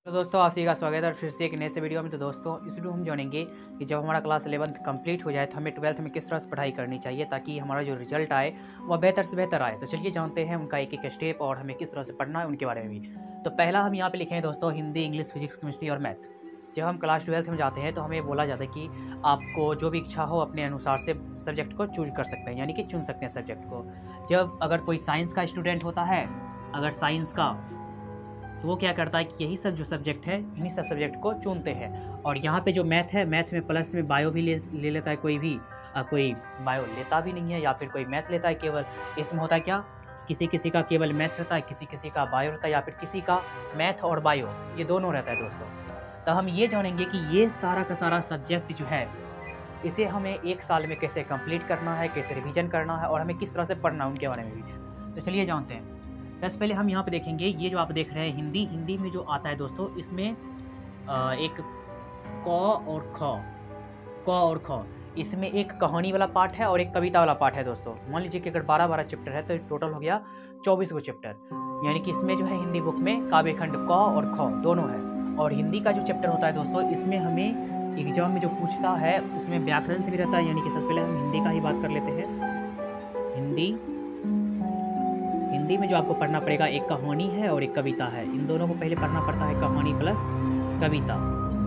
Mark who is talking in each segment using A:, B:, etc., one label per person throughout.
A: तो दोस्तों आप सभी का स्वागत है और फिर से एक नए से वीडियो में। तो दोस्तों इस वीडियो में हम जानेंगे कि जब हमारा क्लास 11th कंप्लीट हो जाए तो हमें 12th में किस तरह से पढ़ाई करनी चाहिए ताकि हमारा जो रिजल्ट आए वह बेहतर से बेहतर आए। तो चलिए जानते हैं उनका एक एक स्टेप और हमें किस तरह से पढ़ना है उनके बारे में भी। तो पहला हम यहाँ पे लिखे हैं दोस्तों हिंदी, इंग्लिश, फिजिक्स, केमिस्ट्री और मैथ। जब हम क्लास 12th में जाते हैं तो हमें बोला जाता है कि आपको जो भी इच्छा हो अपने अनुसार से सब्जेक्ट को चूज कर सकते हैं, यानी कि चुन सकते हैं सब्जेक्ट को। जब अगर कोई साइंस का स्टूडेंट होता है, अगर साइंस का, तो वो क्या करता है कि यही सब जो सब्जेक्ट है इन्हीं सब सब्जेक्ट को चुनते हैं। और यहाँ पे जो मैथ है, मैथ में प्लस में बायो भी ले लेता है कोई भी, कोई बायो लेता भी नहीं है या फिर कोई मैथ लेता है केवल। इसमें होता है क्या, किसी किसी का केवल मैथ रहता है, किसी किसी का बायो रहता है, या फिर किसी का मैथ और बायो ये दोनों रहता है दोस्तों। तो हम ये जानेंगे कि ये सारा का सारा सब्जेक्ट जो है इसे हमें एक साल में कैसे कंप्लीट करना है, कैसे रिवीजन करना है और हमें किस तरह से पढ़ना है उनके बारे में भी। तो चलिए जानते हैं। सबसे पहले हम यहाँ पे देखेंगे ये जो आप देख रहे हैं हिंदी, हिंदी में जो आता है दोस्तों इसमें एक क और ख, इसमें एक कहानी वाला पार्ट है और एक कविता वाला पार्ट है दोस्तों। मान लीजिए कि अगर 12-12 चैप्टर है तो टोटल हो गया 24 गो चैप्टर, यानी कि इसमें जो है हिंदी बुक में काव्य खंड क और ख दोनों है। और हिंदी का जो चैप्टर होता है दोस्तों इसमें हमें एग्जाम में जो पूछता है उसमें व्याकरण से भी रहता है, यानी कि सबसे पहले हम हिंदी का ही बात कर लेते हैं। हिंदी में जो आपको पढ़ना पड़ेगा एक कहानी है और एक कविता है। इन दोनों को पहले पढ़ना पड़ता है, कहानी प्लस कविता,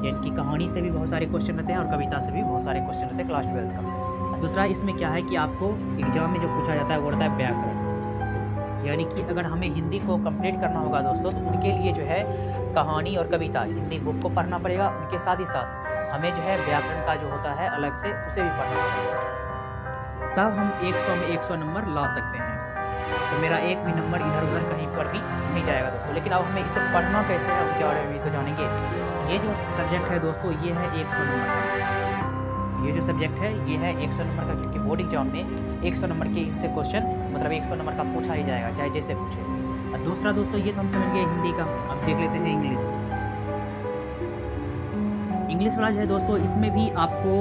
A: यानी कि कहानी से भी बहुत सारे क्वेश्चन रहते हैं और कविता से भी बहुत सारे क्वेश्चन रहते हैं क्लास 12th का। दूसरा इसमें क्या है कि आपको एग्जाम में जो पूछा जाता है वो रहता है व्याकरण, यानी कि अगर हमें हिंदी को कंप्लीट करना होगा दोस्तों तो उनके लिए जो है कहानी और कविता हिंदी बुक को पढ़ना पड़ेगा। उनके साथ ही साथ हमें जो है व्याकरण का जो होता है अलग से उसे भी पढ़ना पड़ेगा, तब हम 100 में 100 नंबर ला सकते हैं। तो मेरा एक भी नंबर इधर उधर कहीं पर भी नहीं जाएगा दोस्तों। लेकिन अब हमें इसे पढ़ना कैसे है उनके बारे में भी तो जानेंगे। ये जो सब्जेक्ट है दोस्तों ये है 100 नंबर का, ये जो सब्जेक्ट है ये है 100 नंबर का, क्योंकि बोर्ड एग्जाम में 100 नंबर के इनसे क्वेश्चन मतलब 100 नंबर का पूछा ही जाएगा चाहे जैसे पूछे। और दूसरा दोस्तों ये तो हम समझ गए हिंदी का। अब देख लेते हैं इंग्लिश वाला जो है दोस्तों इसमें भी आपको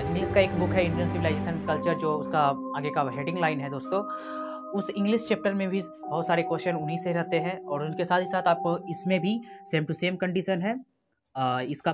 A: इंग्लिश का एक बुक है इंडियन सिविलाइजेशन कल्चर, जो उसका आगे का हेडिंग लाइन है दोस्तों। उस इंग्लिश चैप्टर में भी बहुत सारे क्वेश्चन उन्हीं से रहते हैं और उनके साथ ही साथ आपको इसमें भी सेम टू सेम कंडीशन है। इसका